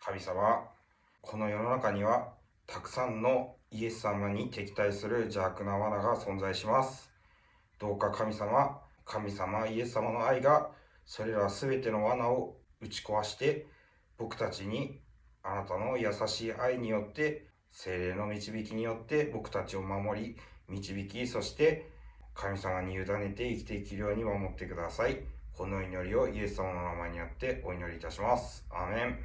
神様、この世の中にはたくさんのイエス様に敵対する邪悪な罠が存在します。どうか神様イエス様の愛がそれらすべての罠を打ち壊して、僕たちにあなたの優しい愛によって、聖霊の導きによって僕たちを守り、導き、そして神様に委ねて生きていけるように守ってください。この祈りをイエス様の名前によってお祈りいたします。アーメン。